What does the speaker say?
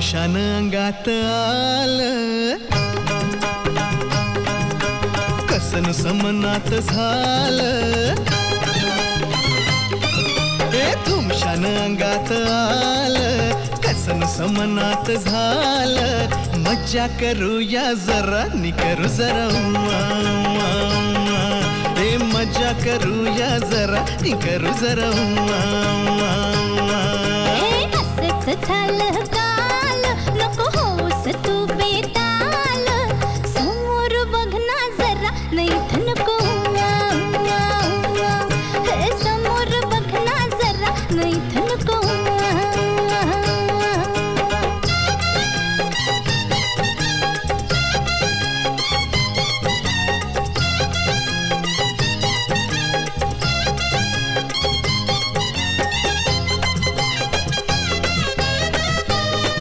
धुमशान अंगात आलं, कसन समनात झालं. धुमशान अंगात आलं, कसन समनात झालं. मज्जा करूया जरा नि करू जरा उम्मा, उम्मा, उम्मा. मज्जा करूया जरा नि करू जरा उम्मा, उम्मा, उम्मा. असंच झालं